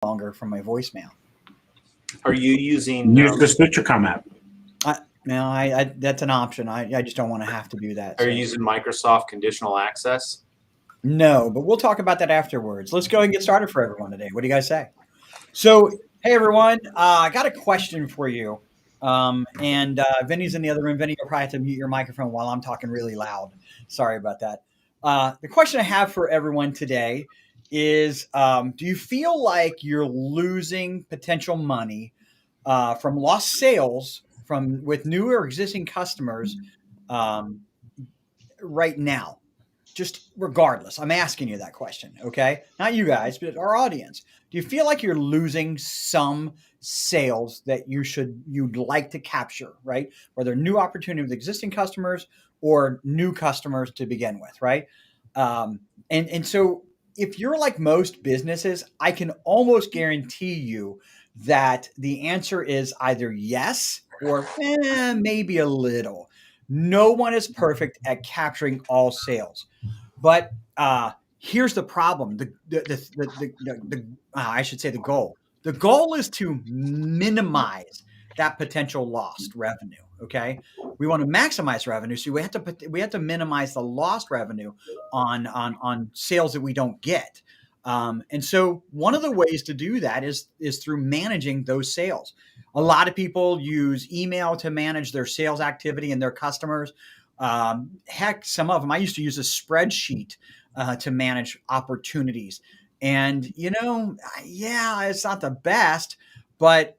longer from my voicemail. Are you using use the SwitcherCom app? No, I that's an option. I just don't want to have to do that. Are you using Microsoft Conditional Access? No, but we'll talk about that afterwards. Let's go ahead and get started for everyone today. What do you guys say? So, hey everyone, I got a question for you. Vinny's in the other room. Vinny, you'll probably have to mute your microphone while I'm talking really loud. Sorry about that. The question I have for everyone today is, do you feel like you're losing potential money from lost sales with new or existing customers right now? Just regardless, I'm asking you that question, okay? Not you guys, but our audience. Do you feel like you're losing some sales that you'd like to capture, right? Whether new opportunity with existing customers or new customers to begin with, right? And so if you're like most businesses, I can almost guarantee you that the answer is either yes or maybe a little. No one is perfect at capturing all sales. But here's the problem. I should say the goal. The goal is to minimize that potential lost revenue. Okay, we want to maximize revenue, so we have to minimize the lost revenue on sales that we don't get. And so one of the ways to do that is through managing those sales. A lot of people use email to manage their sales activity and their customers. Heck, some of them, I used to use a spreadsheet to manage opportunities. And, yeah, it's not the best, but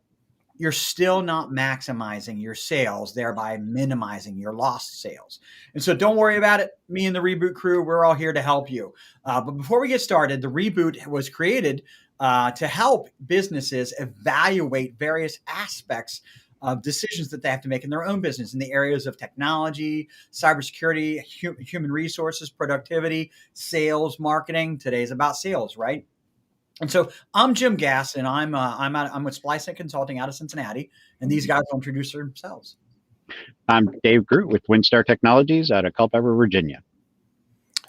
you're still not maximizing your sales, thereby minimizing your lost sales. And so don't worry about it. Me and the Reboot Crew, we're all here to help you. But before we get started, the Reboot was created to help businesses evaluate various aspects of decisions that they have to make in their own business in the areas of technology, cybersecurity, human resources, productivity, sales, marketing. Today's about sales, right? And so I'm Jim Gass, and I'm with Splicent Consulting out of Cincinnati, and these guys will introduce themselves. I'm Dave Groot with WinStar Technologies out of Culpeper, Virginia.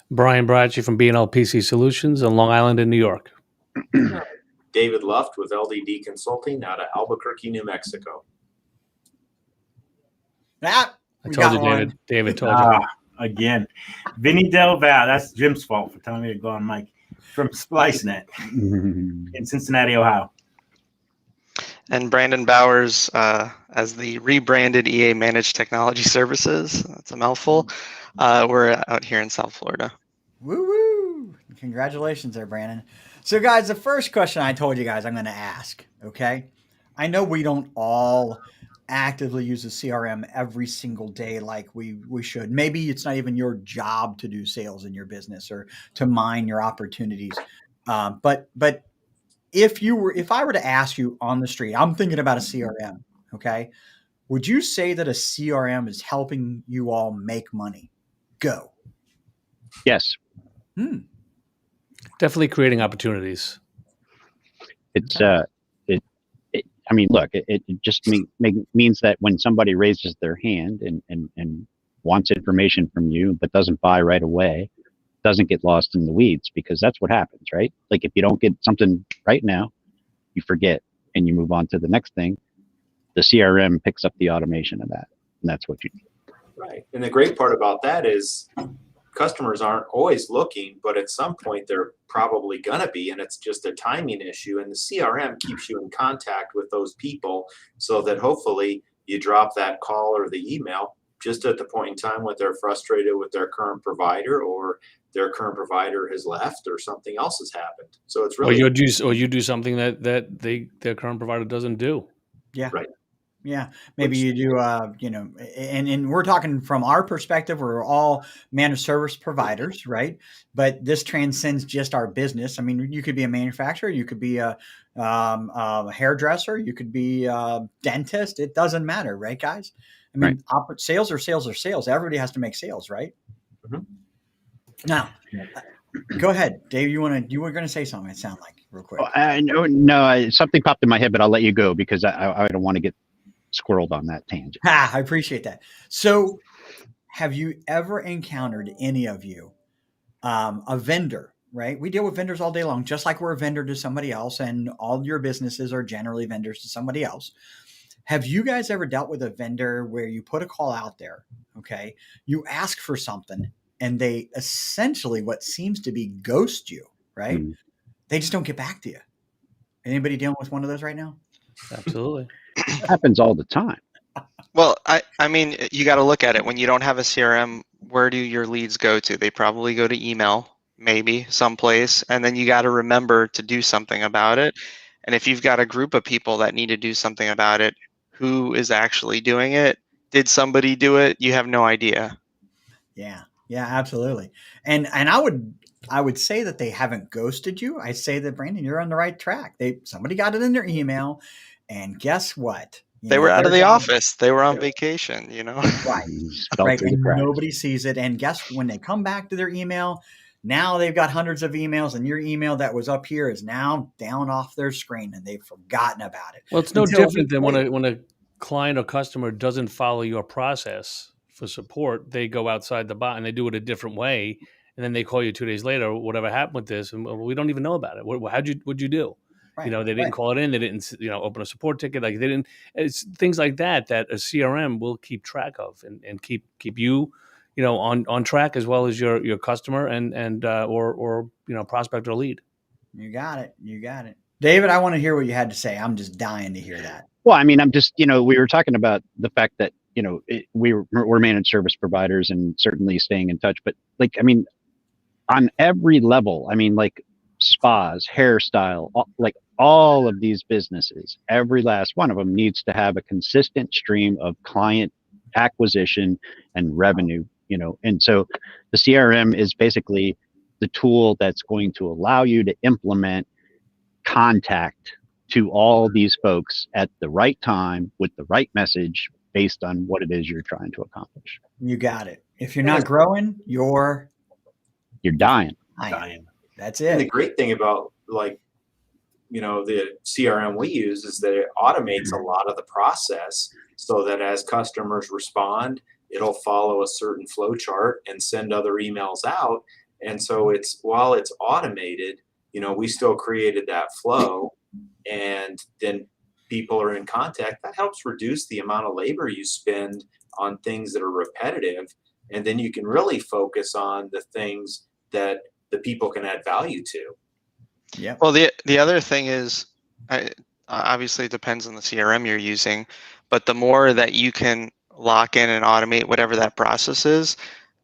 Brian Bracci from B&L PC Solutions in Long Island in New York. David Luft with LDD Consulting out of Albuquerque, New Mexico. I told you, David told you. Again, Vinny Del Val. That's Jim's fault for telling me to go on mic. From SpliceNet in Cincinnati, Ohio. And Brandon Bowers as the rebranded EA Managed Technology Services. That's a mouthful. We're out here in South Florida. Woo-woo! Congratulations there, Brandon. So, guys, the first question I told you guys I'm going to ask, okay? I know we don't all actively use a CRM every single day like we should. Maybe it's not even your job to do sales in your business or to mine your opportunities. But if I were to ask you on the street, I'm thinking about a CRM, okay? Would you say that a CRM is helping you all make money? Go. Yes. Definitely creating opportunities. It's look, it just means that when somebody raises their hand and wants information from you, but doesn't buy right away, doesn't get lost in the weeds, because that's what happens, right? Like if you don't get something right now, you forget and you move on to the next thing. The CRM picks up the automation of that, and that's what you do. Right. And the great part about that is customers aren't always looking, but at some point they're probably going to be, and it's just a timing issue. And the CRM keeps you in contact with those people so that hopefully you drop that call or the email just at the point in time when they're frustrated with their current provider, or their current provider has left, or something else has happened. So it's really, or you do something that their current provider doesn't do. Yeah. Right. Yeah, maybe you do, and we're talking from our perspective, we're all managed service providers, right? But this transcends just our business. I mean, you could be a manufacturer, you could be a hairdresser, you could be a dentist. It doesn't matter, right, guys? I mean, right. Sales are sales. Everybody has to make sales, right? Mm-hmm. Now, go ahead, Dave. You were going to say something. It sounded like real quick. No, something popped in my head, but I'll let you go because I don't want to get squirreled on that tangent. I appreciate that. So have you ever encountered, any of you, a vendor right? We deal with vendors all day long, just like we're a vendor to somebody else, and all your businesses are generally vendors to somebody else. Have you guys ever dealt with a vendor where you put a call out there, okay? You ask for something, and they essentially what seems to be ghost you, right? Mhm. They just don't get back to you. Anybody dealing with one of those right now? Absolutely. Happens all the time. Well, I mean, you got to look at it. When you don't have a CRM, where do your leads go to? They probably go to email, maybe someplace, and then you got to remember to do something about it. And if you've got a group of people that need to do something about it, who is actually doing it? Did somebody do it? You have no idea. Yeah, absolutely. And I would say that they haven't ghosted you. I say that, Brandon, you're on the right track. Somebody got it in their email, and guess what? They were out of their the job- office. They were on vacation, right, Fell right, through the and cracks. nobody sees it. And guess when they come back to their email, now they've got hundreds of emails, and your email that was up here is now down off their screen, and they've forgotten about it. Well, it's no Until a different week than later. when a client or customer doesn't follow your process for support. They go outside the box and they do it a different way, and then they call you 2 days later. Whatever happened with this, and we don't even know about it. What'd you do? Right, They didn't call it in. They didn't open a support ticket. Like they didn't. It's things like that that a CRM will keep track of and keep you on track, as well as your customer and or prospect or lead. You got it. David, I want to hear what you had to say. I'm just dying to hear that. Well, I mean, I'm just, we were talking about the fact that, we're managed service providers and certainly staying in touch. But like, I mean, on every level, I mean, like spas, hairstyle, all of these businesses, every last one of them needs to have a consistent stream of client acquisition and revenue, and so the CRM is basically the tool that's going to allow you to implement contact to all these folks at the right time with the right message based on what it is you're trying to accomplish. You got it. If you're not growing, you're dying. Dying. That's And the it. great thing about the CRM we use is that it automates a lot of the process so that as customers respond, it'll follow a certain flow chart and send other emails out. And so while it's automated, we still created that flow, and then people are in contact. That helps reduce the amount of labor you spend on things that are repetitive. And then you can really focus on the things that the people can add value to. Yeah. Well, the other thing is, obviously it depends on the CRM you're using, but the more that you can lock in and automate whatever that process is,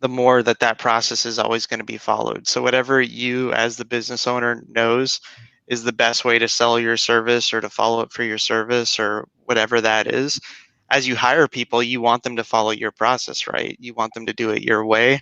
the more that process is always going to be followed. So whatever you as the business owner knows is the best way to sell your service or to follow up for your service or whatever that is, as you hire people, you want them to follow your process, right? You want them to do it your way.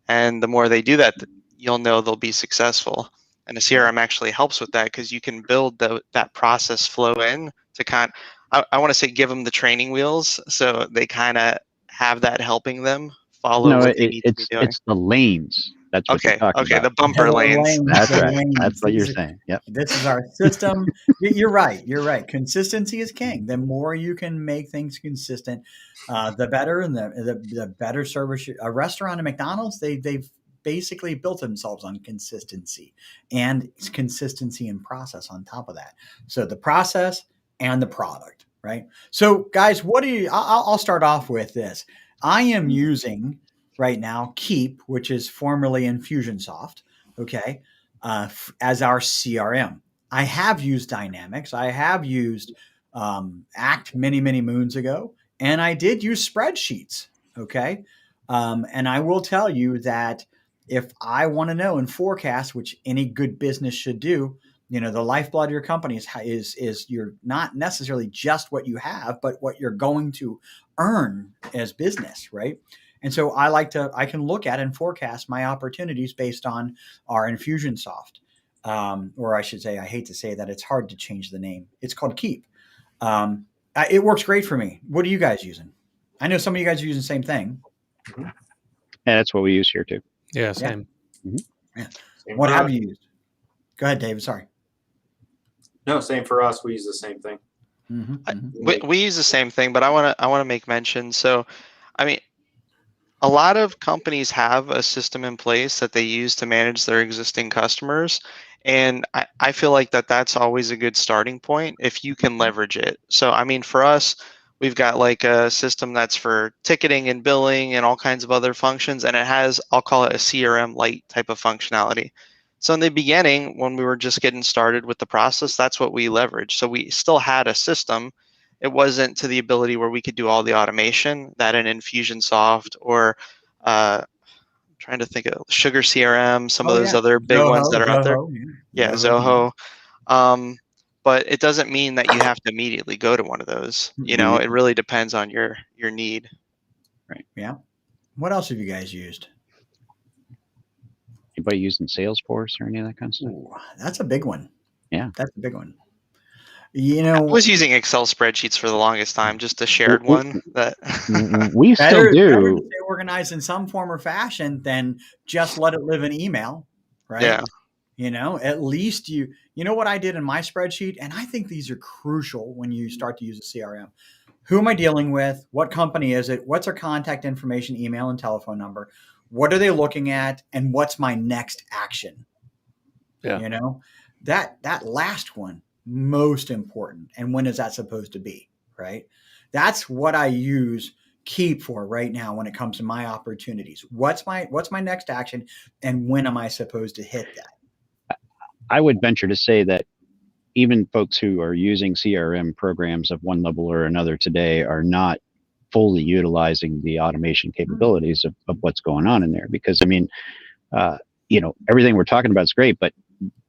And the more they do that, you'll know they'll be successful. And a CRM actually helps with that because you can build that process flow in to I want to say give them the training wheels so they kind of have that helping them follow No, what they need to be doing. it's the lanes. That's what you're talking Okay, about. the bumper lanes. That's The right. lanes. That's what you're saying. Yep. This is our system. You're right. Consistency is king. The more you can make things consistent, the better, and the better service. A restaurant at McDonald's, they've basically built themselves on consistency and consistency in process on top of that. So the process and the product, right? So guys, I'll start off with this. I am using right now Keep, which is formerly Infusionsoft, okay, as our CRM. I have used Dynamics. I have used Act many moons ago, and I did use spreadsheets, okay? And I will tell you that if I want to know and forecast, which any good business should do, the lifeblood of your company is you're not necessarily just what you have, but what you're going to earn as business, right? And so I can look at and forecast my opportunities based on our Infusionsoft, or I should say, I hate to say that, it's hard to change the name. It's called Keep. It works great for me. What are you guys using? I know some of you guys are using the same thing. Yeah, that's what we use here too. Yeah, same. Yeah. Same What for have us. you used? Go ahead, David. Sorry. No, same for us. We use the same thing. Mm-hmm. We use the same thing, but I want to make mention. So, I mean, a lot of companies have a system in place that they use to manage their existing customers. And I feel like that's always a good starting point if you can leverage it. So, I mean, for us, we've got like a system that's for ticketing and billing and all kinds of other functions. And it has, I'll call it a CRM light type of functionality. So in the beginning, when we were just getting started with the process, that's what we leveraged. So we still had a system. It wasn't to the ability where we could do all the automation that an Infusionsoft or trying to think of Sugar CRM, some of Oh those yeah, other big ones that are out there. Yeah, Zoho. But it doesn't mean that you have to immediately go to one of those. You know, it really depends on your need. Right. Yeah. What else have you guys used? Anybody using Salesforce or any of that kind of stuff? Ooh, that's a big one. Yeah. That's a big one. You know, I was using Excel spreadsheets for the longest time, just a shared one that we still better do. to stay organized in some form or fashion than just let it live in email, right? Yeah. You know, at least you know what I did in my spreadsheet, and I think these are crucial when you start to use a CRM. Who am I dealing with? What company is it? What's their contact information, email, and telephone number? What are they looking at? And what's my next action? Yeah. You know, that last one, most important. And when is that supposed to be? Right? That's what I use Keep for right now when it comes to my opportunities. What's my next action, and when am I supposed to hit that? I would venture to say that even folks who are using CRM programs of one level or another today are not fully utilizing the automation capabilities of what's going on in there. Because I mean, you know, everything we're talking about is great, but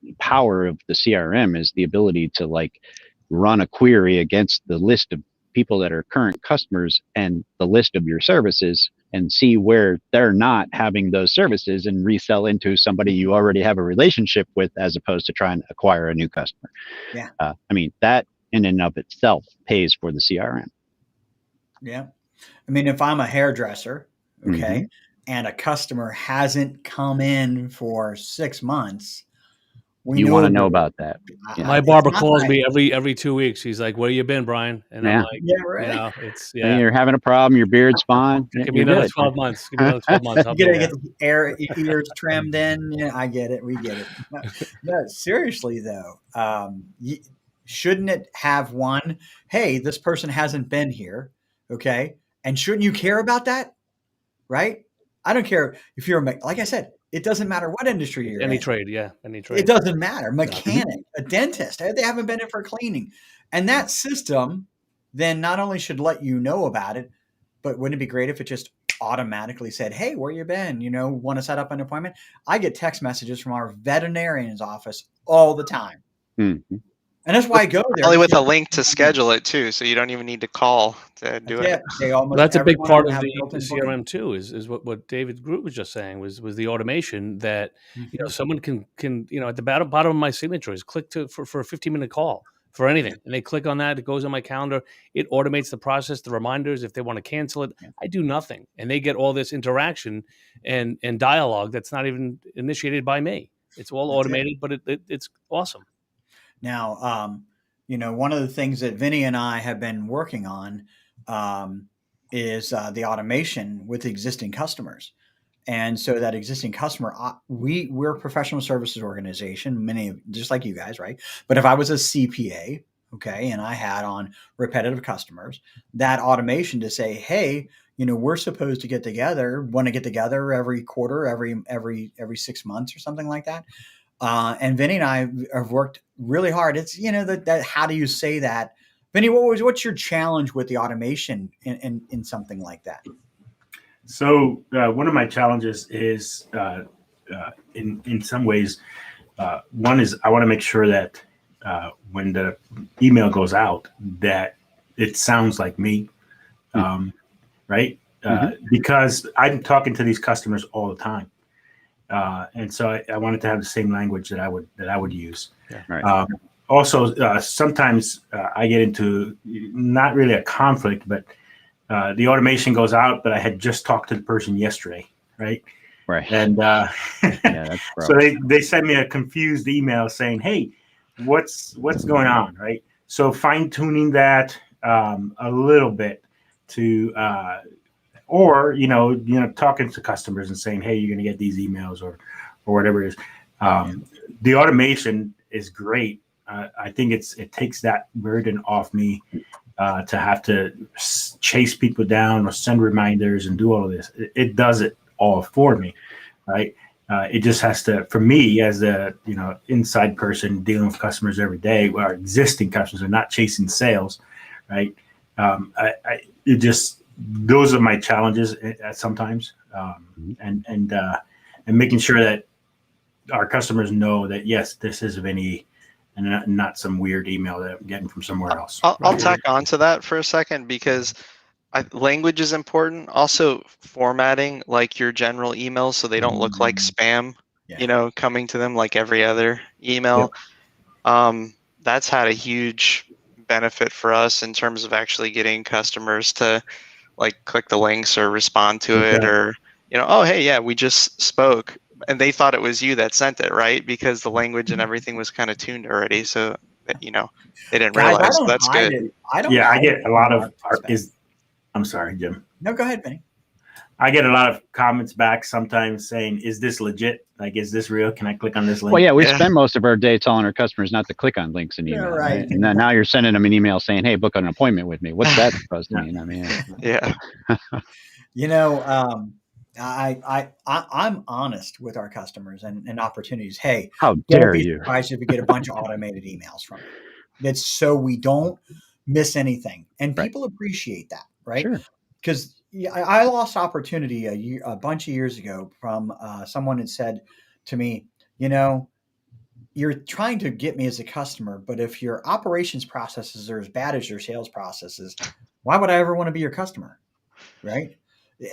the power of the CRM is the ability to like run a query against the list of people that are current customers and the list of your services and see where they're not having those services and resell into somebody you already have a relationship with, as opposed to trying to acquire a new customer. Yeah. I mean, that in and of itself pays for the CRM. Yeah. I mean, if I'm a hairdresser, okay, and a customer hasn't come in for 6 months, you want to know about that. Yeah. My barber calls me every 2 weeks. He's like, "Where you been, Brian?" And I'm like, "Yeah, right." You know, it's You're having a problem. Your beard's fine. Give me another 12 months. Give me another 12 months. You gotta get the ears trimmed in. Yeah, I get it. We get it. No, seriously though, shouldn't it have one? Hey, this person hasn't been here. Okay, and shouldn't you care about that? Right? I don't care if you're like I said. It doesn't matter what industry you're in. Any trade, yeah, any trade. It doesn't matter. Mechanic, a dentist, they haven't been in for cleaning. And that system then not only should let you know about it, but wouldn't it be great if it just automatically said, hey, where you been? You know, want to set up an appointment? I get text messages from our veterinarian's office all the time. Mm-hmm. And that's why I go there. Probably with a link to schedule it too, so you don't even need to call to do it. That's a big part of the CRM too. Is what David Groot was just saying was the automation that you know someone can you know at the bottom of my signature is click for a 15-minute call for anything, and they click on that. It goes on my calendar. It automates the process, the reminders if they want to cancel it. I do nothing, and they get all this interaction and dialogue that's not even initiated by me. It's all automated, but it's awesome. Now, you know, one of the things that Vinny and I have been working on is the automation with existing customers. And so that existing customer, we're a professional services organization, many just like you guys, right? But if I was a CPA, okay, and I had on repetitive customers, that automation to say, hey, you know, we're supposed to get together, want to get together every quarter, every 6 months or something like that. And Vinny and I have worked really hard. It's, you know, that how do you say that? Vinny, what's your challenge with the automation in something like that? So one of my challenges is in some ways, one is I want to make sure that when the email goes out, that it sounds like me, right? Because I'm talking to these customers all the time. And so I wanted to have the same language that I would use. Yeah, right. Also, sometimes I get into not really a conflict, but the automation goes out, but I had just talked to the person yesterday, right? Right. And yeah, that's so they send me a confused email saying, "Hey, what's going on?" Right. So fine tuning that a little bit to or talking to customers and saying, hey, you're going to get these emails or whatever it is. The automation is great. I think it takes that burden off me to have to chase people down or send reminders and do all of this. It does it all for me, right? It just has to, for me as a inside person dealing with customers every day, our existing customers are not chasing sales, right? It just, those are my challenges sometimes, and making sure that our customers know that yes, this is Vinny, and not some weird email that I'm getting from somewhere else. I'll tack on to that for a second, because language is important. Also, formatting like your general emails so they don't look like spam, coming to them like every other email. That's had a huge benefit for us in terms of actually getting customers to like click the links or respond to it, or oh hey, yeah, we just spoke, and they thought it was you that sent it, right? Because the language and everything was kind of tuned already, so that, they didn't Guys, realize. So that's good. I get a lot of I'm sorry, Jim. No, go ahead, Vinny. I get a lot of comments back sometimes saying, is this legit? Like, is this real? Can I click on this link? Well, yeah, we spend most of our day telling our customers not to click on links in email. Right. And then now you're sending them an email saying, hey, book an appointment with me. What's that supposed to mean? I mean, I'm honest with our customers and opportunities. Hey, how dare you? Surprised if we get a bunch of automated emails from you. That's so we don't miss anything. And people appreciate that, right? Sure. Because I lost opportunity a bunch of years ago from someone had said to me, you're trying to get me as a customer, but if your operations processes are as bad as your sales processes, why would I ever want to be your customer? Right?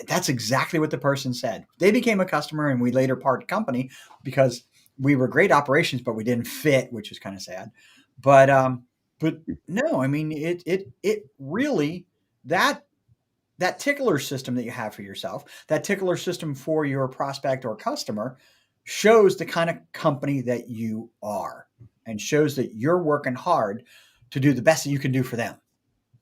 That's exactly what the person said. They became a customer and we later parted company because we were great operations, but we didn't fit, which is kind of sad. But no, I mean, it really, that tickler system that you have for yourself, that tickler system for your prospect or customer shows the kind of company that you are and shows that you're working hard to do the best that you can do for them.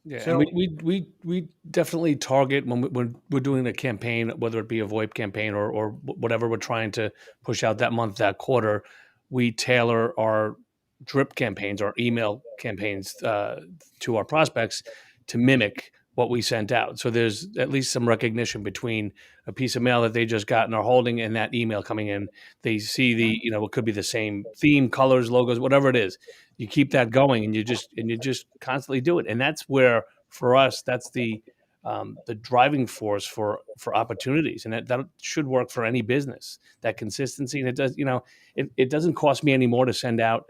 Yeah, so, and we definitely target when we're doing a campaign, whether it be a VoIP campaign or whatever we're trying to push out that month, that quarter, we tailor our drip campaigns, our email campaigns to our prospects to mimic what we sent out. So there's at least some recognition between a piece of mail that they just got and are holding and that email coming in. They see it could be the same theme, colors, logos, whatever it is. You keep that going and you just constantly do it. And that's where, for us, that's the driving force for opportunities. And that should work for any business, that consistency. And it does, it doesn't cost me any more to send out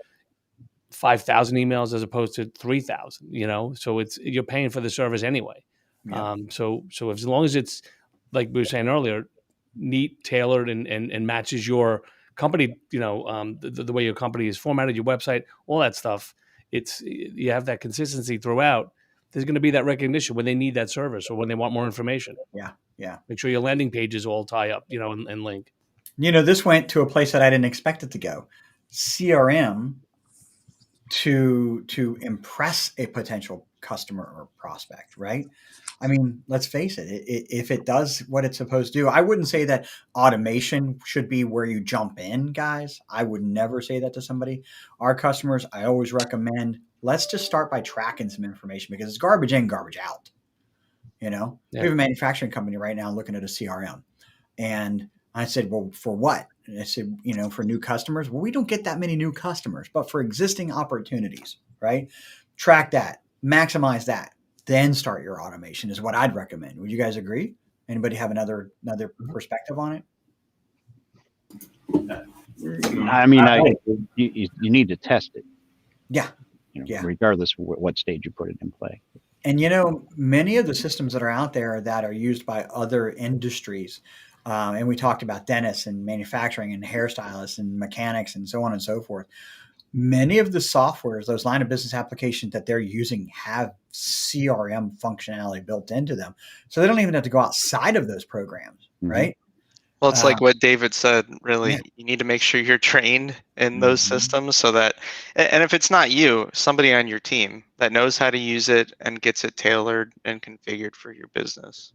5,000 emails as opposed to 3,000, so you're paying for the service anyway. Yeah. So as long as it's, like we were saying earlier, neat, tailored, and matches your company, the way your company is formatted, your website, all that stuff, you have that consistency throughout. There's going to be that recognition when they need that service or when they want more information. Yeah. Make sure your landing pages all tie up, and link. This went to a place that I didn't expect it to go. CRM to impress a potential customer or prospect, right? I mean, let's face it, if it does what it's supposed to do, I wouldn't say that automation should be where you jump in, guys. I would never say that to somebody. Our customers, I always recommend, let's just start by tracking some information because it's garbage in, garbage out. We have a manufacturing company right now looking at a CRM. And I said, well, for what? And I said, for new customers. Well, we don't get that many new customers, but for existing opportunities, right? Track that, maximize that, then start your automation is what I'd recommend. Would you guys agree? Anybody have another perspective on it? I mean, you need to test it. Yeah. Regardless of what stage you put it in play. And, many of the systems that are out there that are used by other industries, and we talked about dentists and manufacturing and hairstylists and mechanics and so on and so forth. Many of the softwares, those line of business applications that they're using have CRM functionality built into them. So they don't even have to go outside of those programs, right? Well, it's like what David said, really. You need to make sure you're trained in those systems so that, and if it's not you, somebody on your team that knows how to use it and gets it tailored and configured for your business.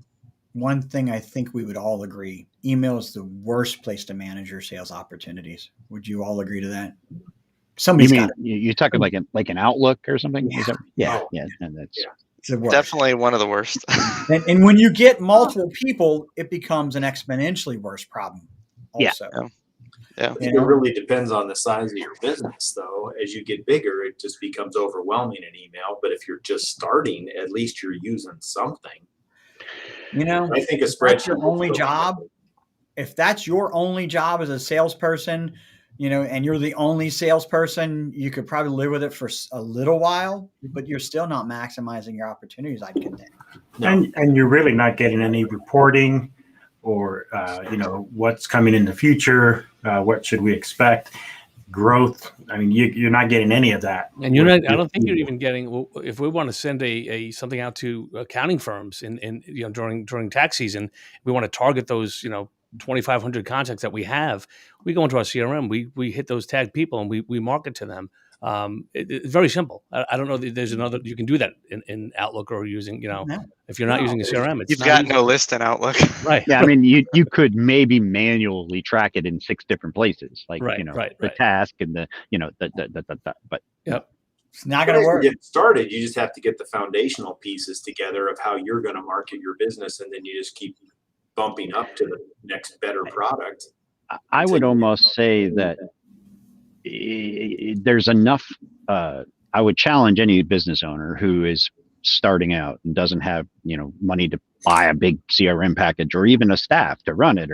one thing I think we would all agree: email is the worst place to manage your sales opportunities. Would you all agree to that? You Somebody's mean got it. you're talking like an Outlook or something? Yeah. Is that, yeah, Oh. yeah, and that's It's the worst. Definitely one of the worst. And when you get multiple people, it becomes an exponentially worse problem. Yeah. Also, Yeah. I think it really depends on the size of your business, though. As you get bigger, it just becomes overwhelming in email. But if you're just starting, at least you're using something. you know, I think a if that's spreadsheet. your only job. If that's your only job as a salesperson, and you're the only salesperson, you could probably live with it for a little while, but you're still not maximizing your opportunities, I'd contend. And you're really not getting any reporting or, what's coming in the future. What should we expect? Growth. I mean, you're not getting any of that. And you're not. I don't think you're even getting. Well, if we want to send a something out to accounting firms in during tax season, we want to target those 2,500 contacts that we have. We go into our CRM. We hit those tagged people and we market to them. It's very simple. I don't know that there's another. You can do that in Outlook or using if you're not using a CRM. It's You've not got easy. no list in Outlook. Right. yeah. I mean, you could maybe manually track it in 6 different places, like Right, the task and the but Yep. It's not going to work. Get started. You just have to get the foundational pieces together of how you're going to market your business, and then you just keep bumping up to the next better product. I would almost say that there's enough. I would challenge any business owner who is starting out and doesn't have money to buy a big CRM package or even a staff to run it.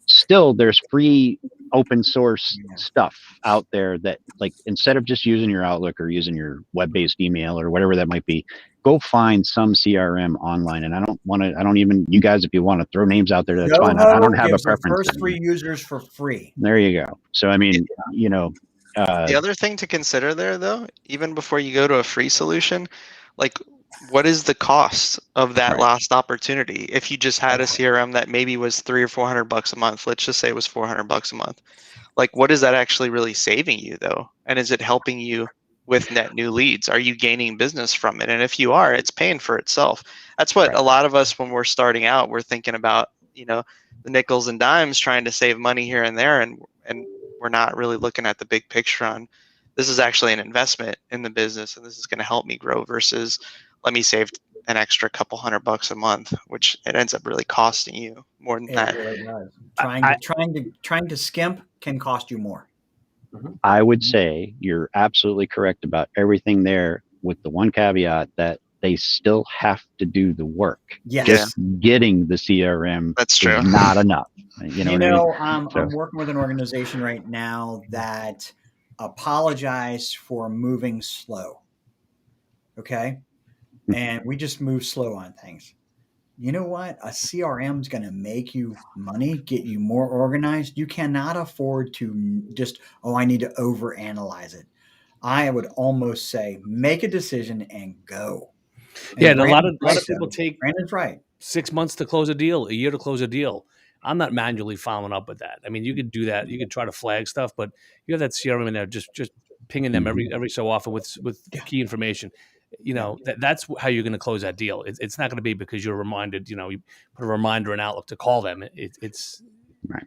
Still, there's free open source stuff out there that, like, instead of just using your Outlook or using your web-based email or whatever that might be, go find some CRM online. And I don't even, you guys, if you want to throw names out there, that's fine. I don't have a preference. First 3 users for free. There you go. So, I mean, The other thing to consider there, though, even before you go to a free solution, like, what is the cost of that last opportunity? If you just had a CRM that maybe was $300 or $400 a month, let's just say it was $400 a month. Like, what is that actually really saving you, though? And is it helping you with net new leads? Are you gaining business from it? And if you are, it's paying for itself. That's what a lot of us, when we're starting out, we're thinking about, the nickels and dimes, trying to save money here and there, and we're not really looking at the big picture on, this is actually an investment in the business, and this is going to help me grow, versus let me save an extra couple $100 a month, which it ends up really costing you more than that. Really does. Trying to skimp can cost you more. I would say you're absolutely correct about everything there, with the one caveat that they still have to do the work. Yes. Just getting the CRM is not enough. I'm working with an organization right now that apologized for moving slow. Okay. And we just move slow on things. You know what? A CRM is going to make you money, get you more organized. You cannot afford to just, I need to overanalyze it. I would almost say, make a decision and go. And a lot of people take Brandon's right. 6 months to close a deal, a year to close a deal. I'm not manually following up with that. I mean, you could do that. You could try to flag stuff, but you have that CRM in there, just pinging them every so often with key information. That's how you're going to close that deal. It's not going to be because you're reminded, you put a reminder in Outlook to call them. It's right.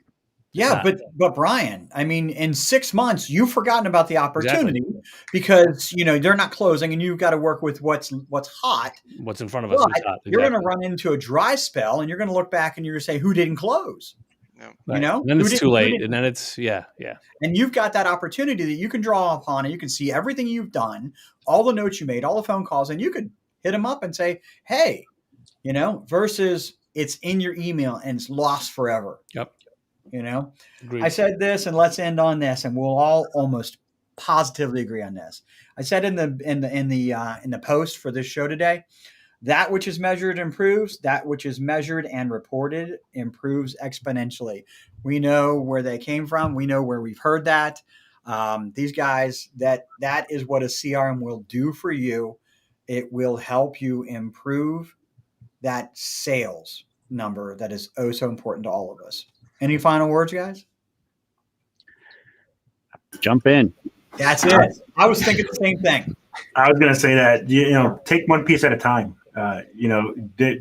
Yeah, but Brian, I mean, in 6 months, you've forgotten about the opportunity because they're not closing, and you've got to work with what's hot, what's in front of us. Is hot. Exactly. You're going to run into a dry spell, and you're going to look back and you're going to say, "Who didn't close?" Right. And then it's too late, and then it's And you've got that opportunity that you can draw upon, and you can see everything you've done, all the notes you made, all the phone calls, and you could hit them up and say, "Hey," versus it's in your email and it's lost forever. Yep. Agreed. I said this, and let's end on this, and we'll all almost positively agree on this. I said in the post for this show today, that which is measured improves, that which is measured and reported improves exponentially. We know where they came from. We know where we've heard that. These guys, that is what a CRM will do for you. It will help you improve that sales number that is oh so important to all of us. Any final words, guys? Jump in. That's it. I was thinking the same thing. I was going to say that, take one piece at a time. The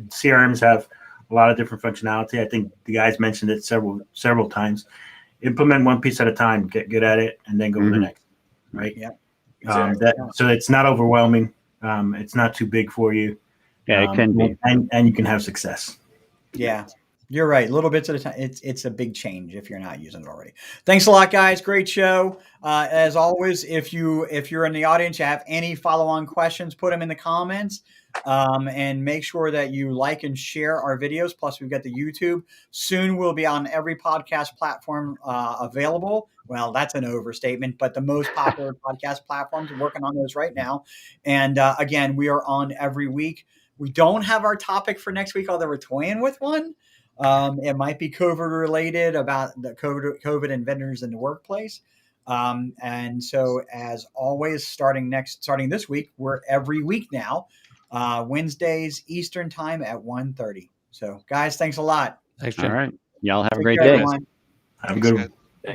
CRMs have a lot of different functionality. I think the guys mentioned it several times. Implement one piece at a time, get good at it, and then go to the next. Right. Yeah. Exactly. So it's not overwhelming. It's not too big for you. Yeah, it can be. And you can have success. Yeah. You're right. Little bits at a time. It's a big change if you're not using it already. Thanks a lot, guys. Great show. As always, if you're in the audience, you have any follow-on questions, put them in the comments. And make sure that you like and share our videos. Plus, we've got the YouTube. Soon we'll be on every podcast platform available. Well, that's an overstatement, but the most popular podcast platforms, we're working on those right now. And again, we are on every week. We don't have our topic for next week, although we're toying with one. It might be COVID related, about the COVID and vendors in the workplace. And so, as always, starting this week, we're every week now. Wednesdays Eastern time at 1:30. So, guys, thanks a lot. Thanks, Jim. All right. Y'all have a Take great care, day. everyone. Have a good one.